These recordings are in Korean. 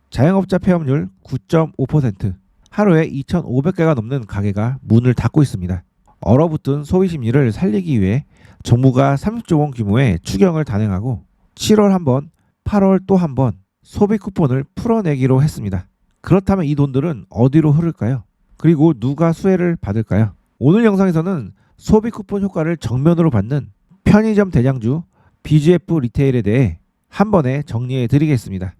자영업자 폐업률 9.5%, 하루에 2,500개가 넘는 가게가 문을 닫고 있습니다. 얼어붙은 소비 심리를 살리기 위해 정부가 30조 원 규모의 추경을 단행하고 7월 한 번, 8월 또 한 번 소비 쿠폰을 풀어내기로 했습니다. 그렇다면 이 돈들은 어디로 흐를까요? 그리고 누가 수혜를 받을까요? 오늘 영상에서는 소비 쿠폰 효과를 정면으로 받는 편의점 대장주 BGF 리테일에 대해 한 번에 정리해 드리겠습니다.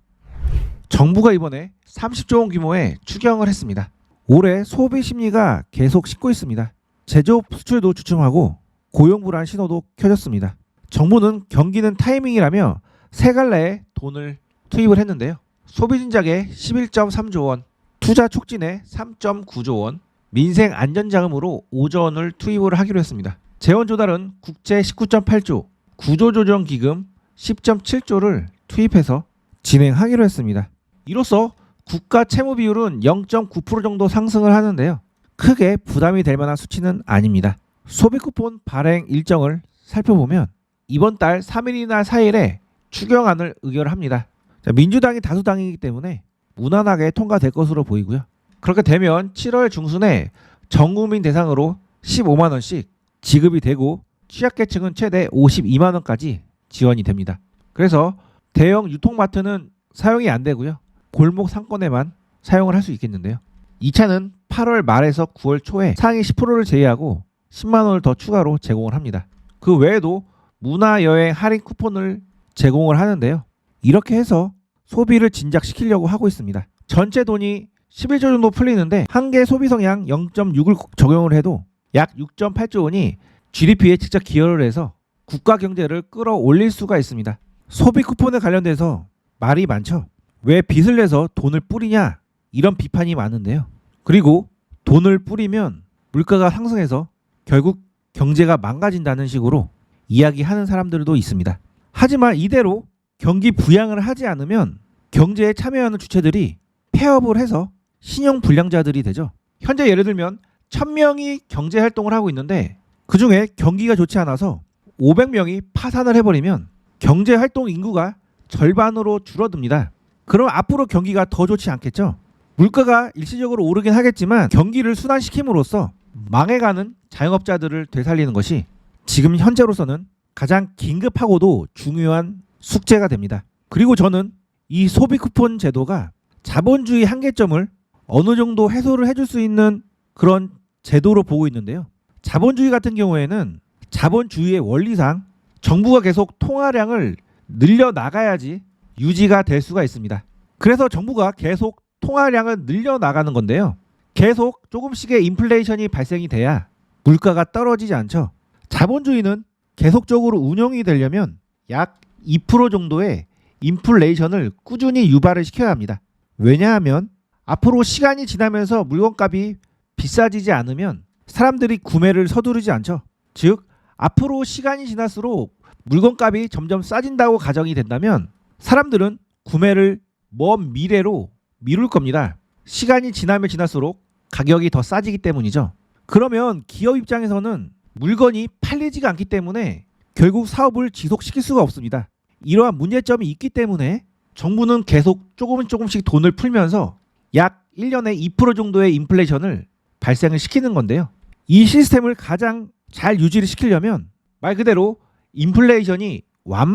정부가 이번에 30조 원 규모의 추경을 했습니다. 올해 소비 심리가 계속 식고 있습니다. 제조업 수출도 주춤하고 고용 불안 신호도 켜졌습니다. 정부는 경기는 타이밍이라며 세 갈래의 돈을 투입을 했는데요. 소비 진작에 11.3조 원, 투자 촉진에 3.9조 원, 민생 안전자금으로 5조 원을 투입을 하기로 했습니다. 재원 조달은 국채 19.8조, 구조조정기금 10.7조를 투입해서 진행하기로 했습니다. 이로써 국가 채무 비율은 0.9% 정도 상승을 하는데요. 크게 부담이 될 만한 수치는 아닙니다. 소비 쿠폰 발행 일정을 살펴보면 이번 달 3일이나 4일에 추경안을 의결합니다. 민주당이 다수당이기 때문에 무난하게 통과될 것으로 보이고요. 그렇게 되면 7월 중순에 전국민 대상으로 15만 원씩 지급이 되고 취약계층은 최대 52만 원까지 지원이 됩니다. 그래서 대형 유통마트는 사용이 안 되고요. 골목 상권에만 사용을 할 수 있겠는데요. 2차는 8월 말에서 9월 초에 상위 10%를 제외하고 10만 원을 더 추가로 제공을 합니다. 그 외에도 문화여행 할인 쿠폰을 제공을 하는데요. 이렇게 해서 소비를 진작시키려고 하고 있습니다. 전체 돈이 11조 정도 풀리는데 한개 소비 성향 0.6을 적용을 해도 약 6.8조 원이 GDP에 직접 기여를 해서 국가 경제를 끌어올릴 수가 있습니다. 소비 쿠폰에 관련돼서 말이 많죠. 왜 빚을 내서 돈을 뿌리냐 이런 비판이 많은데요. 그리고 돈을 뿌리면 물가가 상승해서 결국 경제가 망가진다는 식으로 이야기하는 사람들도 있습니다. 하지만 이대로 경기 부양을 하지 않으면 경제에 참여하는 주체들이 폐업을 해서 신용 불량자들이 되죠. 현재 예를 들면 1000명이 경제 활동을 하고 있는데 그중에 경기가 좋지 않아서 500명이 파산을 해버리면 경제 활동 인구가 절반으로 줄어듭니다. 그럼 앞으로 경기가 더 좋지 않겠죠? 물가가 일시적으로 오르긴 하겠지만 경기를 순환시킴으로써 망해가는 자영업자들을 되살리는 것이 지금 현재로서는 가장 긴급하고도 중요한 숙제가 됩니다. 그리고 저는 이 소비 쿠폰 제도가 자본주의 한계점을 어느 정도 해소를 해줄 수 있는 그런 제도로 보고 있는데요. 자본주의 같은 경우에는 자본주의의 원리상 정부가 계속 통화량을 늘려나가야지 유지가 될 수가 있습니다. 그래서 정부가 계속 통화량을 늘려나가는 건데요. 계속 조금씩의 인플레이션이 발생이 돼야 물가가 떨어지지 않죠. 자본주의는 계속적으로 운영이 되려면 약 2% 정도의 인플레이션을 꾸준히 유발을 시켜야 합니다. 왜냐하면 앞으로 시간이 지나면서 물건값이 비싸지지 않으면 사람들이 구매를 서두르지 않죠. 즉 앞으로 시간이 지날수록 물건값이 점점 싸진다고 가정이 된다면 사람들은 구매를 먼 미래로 미룰 겁니다. 시간이 지나면 지날수록 가격이 더 싸지기 때문이죠. 그러면 기업 입장에서는 물건이 팔리지가 않기 때문에 결국 사업을 지속시킬 수가 없습니다. 이러한 문제점이 있기 때문에 정부는 계속 조금씩 돈을 풀면서 약 1년에 2% 정도의 인플레이션을 발생을 시키는 건데요. 이 시스템을 가장 잘 유지를 시키려면 말 그대로 인플레이션이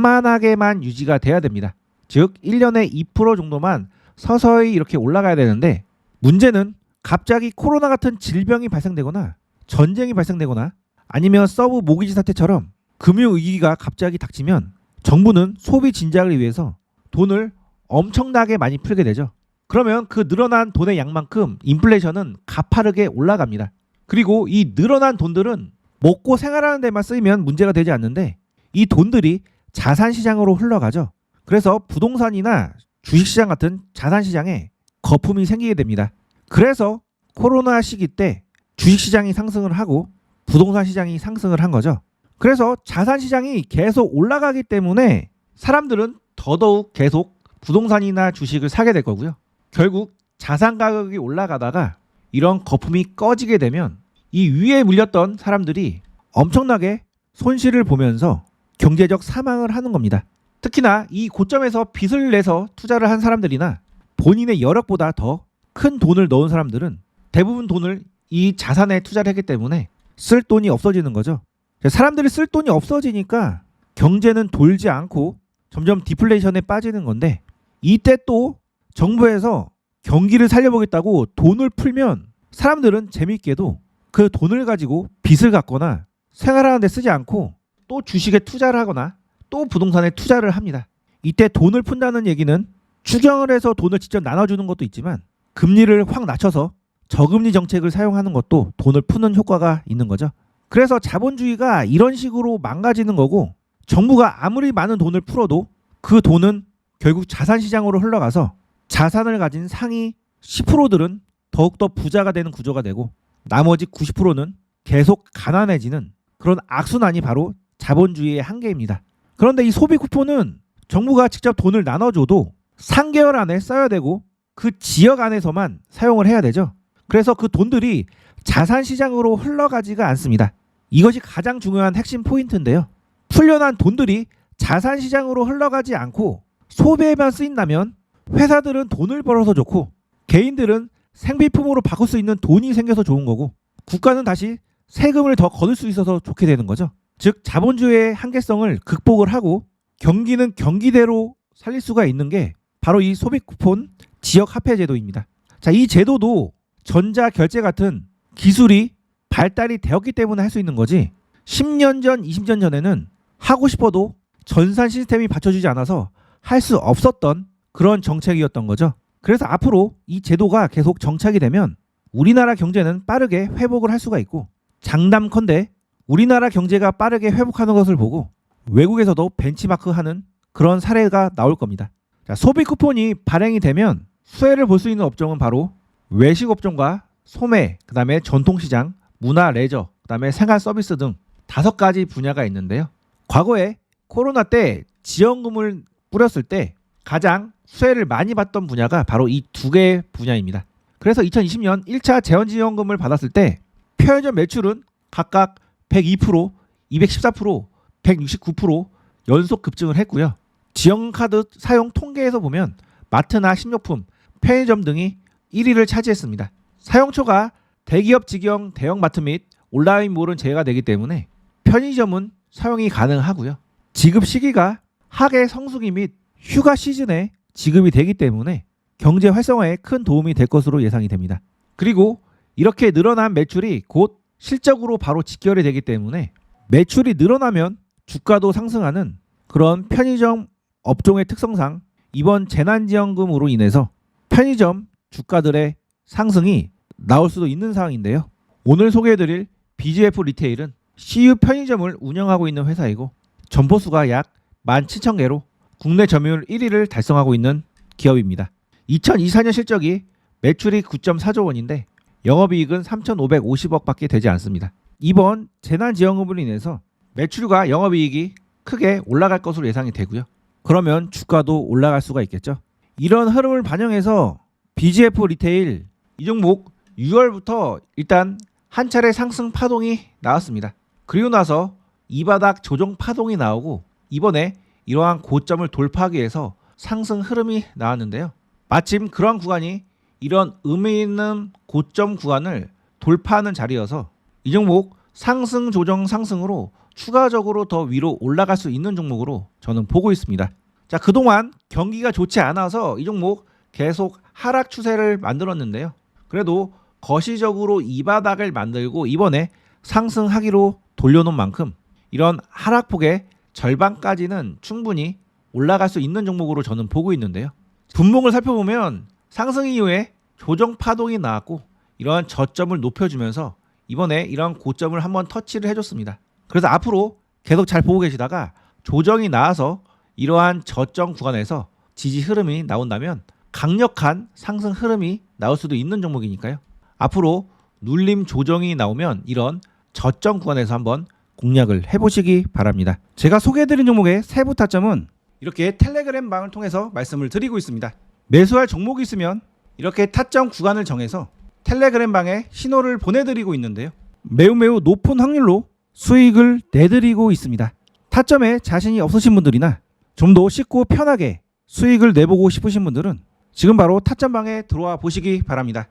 완만하게만 유지가 돼야 됩니다. 즉 1년에 2% 정도만 서서히 이렇게 올라가야 되는데 문제는 갑자기 코로나 같은 질병이 발생되거나 전쟁이 발생되거나 아니면 서브 모기지 사태처럼 금융위기가 갑자기 닥치면 정부는 소비 진작을 위해서 돈을 엄청나게 많이 풀게 되죠. 그러면 그 늘어난 돈의 양만큼 인플레이션은 가파르게 올라갑니다. 그리고 이 늘어난 돈들은 먹고 생활하는 데만 쓰이면 문제가 되지 않는데 이 돈들이 자산시장으로 흘러가죠. 그래서 부동산이나 주식시장 같은 자산시장에 거품이 생기게 됩니다. 그래서 코로나 시기 때 주식시장이 상승을 하고 부동산 시장이 상승을 한 거죠. 그래서 자산시장이 계속 올라가기 때문에 사람들은 더더욱 계속 부동산이나 주식을 사게 될 거고요. 결국 자산 가격이 올라가다가 이런 거품이 꺼지게 되면 이 위에 물렸던 사람들이 엄청나게 손실을 보면서 경제적 사망을 하는 겁니다. 특히나 이 고점에서 빚을 내서 투자를 한 사람들이나 본인의 여력보다 더 큰 돈을 넣은 사람들은 대부분 돈을 이 자산에 투자를 했기 때문에 쓸 돈이 없어지는 거죠. 사람들이 쓸 돈이 없어지니까 경제는 돌지 않고 점점 디플레이션에 빠지는 건데, 이때 또 정부에서 경기를 살려보겠다고 돈을 풀면 사람들은 재밌게도 그 돈을 가지고 빚을 갚거나 생활하는 데 쓰지 않고 또 주식에 투자를 하거나 또 부동산에 투자를 합니다. 이때 돈을 푼다는 얘기는 추경을 해서 돈을 직접 나눠주는 것도 있지만 금리를 확 낮춰서 저금리 정책을 사용하는 것도 돈을 푸는 효과가 있는 거죠. 그래서 자본주의가 이런 식으로 망가지는 거고, 정부가 아무리 많은 돈을 풀어도 그 돈은 결국 자산시장으로 흘러가서 자산을 가진 상위 10%들은 더욱더 부자가 되는 구조가 되고, 나머지 90%는 계속 가난해지는 그런 악순환이 바로 자본주의의 한계입니다. 그런데 이 소비 쿠폰은 정부가 직접 돈을 나눠줘도 3개월 안에 써야 되고 그 지역 안에서만 사용을 해야 되죠. 그래서 그 돈들이 자산시장으로 흘러가지가 않습니다. 이것이 가장 중요한 핵심 포인트인데요. 풀려난 돈들이 자산시장으로 흘러가지 않고 소비에만 쓰인다면 회사들은 돈을 벌어서 좋고 개인들은 생필품으로 바꿀 수 있는 돈이 생겨서 좋은 거고, 국가는 다시 세금을 더 거둘 수 있어서 좋게 되는 거죠. 즉 자본주의의 한계성을 극복을 하고 경기는 경기대로 살릴 수가 있는 게 바로 이 소비 쿠폰 지역 화폐 제도입니다. 자, 이 제도도 전자결제 같은 기술이 발달이 되었기 때문에 할 수 있는 거지, 10년 전, 20년 전에는 하고 싶어도 전산 시스템이 받쳐주지 않아서 할 수 없었던 그런 정책이었던 거죠. 그래서 앞으로 이 제도가 계속 정착이 되면 우리나라 경제는 빠르게 회복을 할 수가 있고, 장담컨대 우리나라 경제가 빠르게 회복하는 것을 보고 외국에서도 벤치마크하는 그런 사례가 나올 겁니다. 자, 소비 쿠폰이 발행이 되면 수혜를 볼 수 있는 업종은 바로 외식 업종과 소매, 그 다음에 전통시장, 문화, 레저, 그 다음에 생활 서비스 등 5가지 분야가 있는데요. 과거에 코로나 때 지원금을 뿌렸을 때 가장 수혜를 많이 받던 분야가 바로 이 2개의 분야입니다. 그래서 2020년 1차 재원지원금을 받았을 때 편의점 매출은 각각 102%, 214%, 169% 연속 급증을 했고요. 지원카드 사용 통계에서 보면 마트나 식료품, 편의점 등이 1위를 차지했습니다. 사용처가 대기업 직영 대형마트 및 온라인몰은 제외가 되기 때문에 편의점은 사용이 가능하고요. 지급 시기가 학예 성수기 및 휴가 시즌에 지급이 되기 때문에 경제 활성화에 큰 도움이 될 것으로 예상이 됩니다. 그리고 이렇게 늘어난 매출이 곧 실적으로 바로 직결이 되기 때문에 매출이 늘어나면 주가도 상승하는 그런 편의점 업종의 특성상 이번 재난지원금으로 인해서 편의점 주가들의 상승이 나올 수도 있는 상황인데요. 오늘 소개해드릴 BGF 리테일은 CU 편의점을 운영하고 있는 회사이고 점포수가 약 17,000개로 국내 점유율 1위를 달성하고 있는 기업입니다. 2024년 실적이 매출이 9.4조 원인데 영업이익은 3,550억 밖에 되지 않습니다. 이번 재난지원금으로 인해서 매출과 영업이익이 크게 올라갈 것으로 예상이 되고요. 그러면 주가도 올라갈 수가 있겠죠. 이런 흐름을 반영해서 BGF 리테일 이 종목 6월부터 일단 한 차례 상승 파동이 나왔습니다. 그리고 나서 이 바닥 조정 파동이 나오고 이번에 이러한 고점을 돌파하기 위해서 상승 흐름이 나왔는데요. 마침 그러한 구간이 이런 의미 있는 고점 구간을 돌파하는 자리여서 이 종목 상승 조정 상승으로 추가적으로 더 위로 올라갈 수 있는 종목으로 저는 보고 있습니다. 자, 그동안 경기가 좋지 않아서 이 종목 계속 하락 추세를 만들었는데요. 그래도 거시적으로 이 바닥을 만들고 이번에 상승하기로 돌려놓은 만큼 이런 하락폭의 절반까지는 충분히 올라갈 수 있는 종목으로 저는 보고 있는데요. 분봉을 살펴보면 상승 이후에 조정 파동이 나왔고 이러한 저점을 높여주면서 이번에 이런 고점을 한번 터치를 해줬습니다. 그래서 앞으로 계속 잘 보고 계시다가 조정이 나와서 이러한 저점 구간에서 지지 흐름이 나온다면 강력한 상승 흐름이 나올 수도 있는 종목이니까요. 앞으로 눌림 조정이 나오면 이런 저점 구간에서 한번 공략을 해보시기 바랍니다. 제가 소개해드린 종목의 세부 타점은 이렇게 텔레그램 방을 통해서 말씀을 드리고 있습니다. 매수할 종목이 있으면 이렇게 타점 구간을 정해서 텔레그램 방에 신호를 보내드리고 있는데요. 매우 높은 확률로 수익을 내드리고 있습니다. 타점에 자신이 없으신 분들이나 좀 더 쉽고 편하게 수익을 내보고 싶으신 분들은 지금 바로 타점방에 들어와 보시기 바랍니다.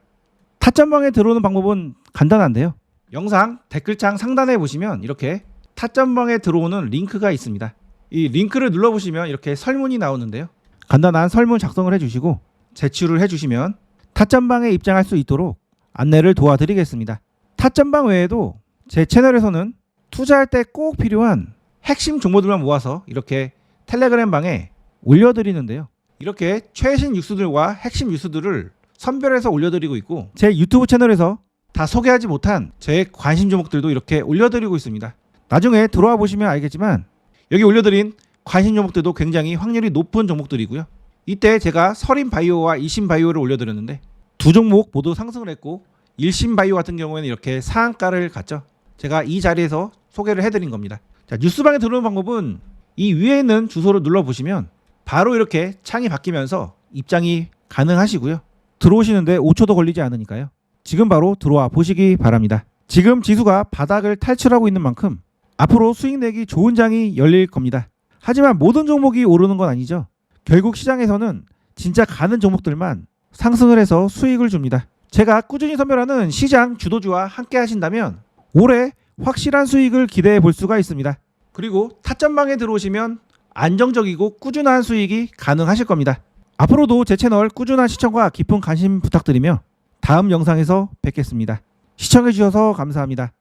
타점방에 들어오는 방법은 간단한데요. 영상 댓글창 상단에 보시면 이렇게 타점방에 들어오는 링크가 있습니다. 이 링크를 눌러보시면 이렇게 설문이 나오는데요. 간단한 설문 작성을 해주시고 제출을 해주시면 타점방에 입장할 수 있도록 안내를 도와드리겠습니다. 타점방 외에도 제 채널에서는 투자할 때 꼭 필요한 핵심 정보들만 모아서 이렇게 텔레그램 방에 올려드리는데요. 이렇게 최신 뉴스들과 핵심 뉴스들을 선별해서 올려드리고 있고 제 유튜브 채널에서 다 소개하지 못한 제 관심 종목들도 이렇게 올려드리고 있습니다. 나중에 들어와 보시면 알겠지만 여기 올려드린 관심 종목들도 굉장히 확률이 높은 종목들이고요. 이때 제가 설인바이오와 이신바이오를 올려드렸는데 두 종목 모두 상승을 했고 일신바이오 같은 경우에는 이렇게 상한가를 갔죠. 제가 이 자리에서 소개를 해드린 겁니다. 자, 뉴스방에 들어오는 방법은 이 위에 있는 주소를 눌러보시면 바로 이렇게 창이 바뀌면서 입장이 가능하시고요. 들어오시는데 5초도 걸리지 않으니까요. 지금 바로 들어와 보시기 바랍니다. 지금 지수가 바닥을 탈출하고 있는 만큼 앞으로 수익 내기 좋은 장이 열릴 겁니다. 하지만 모든 종목이 오르는 건 아니죠. 결국 시장에서는 진짜 가는 종목들만 상승을 해서 수익을 줍니다. 제가 꾸준히 선별하는 시장 주도주와 함께 하신다면 올해 확실한 수익을 기대해 볼 수가 있습니다. 그리고 타점방에 들어오시면 안정적이고 꾸준한 수익이 가능하실 겁니다. 앞으로도 제 채널 꾸준한 시청과 깊은 관심 부탁드리며 다음 영상에서 뵙겠습니다. 시청해 주셔서 감사합니다.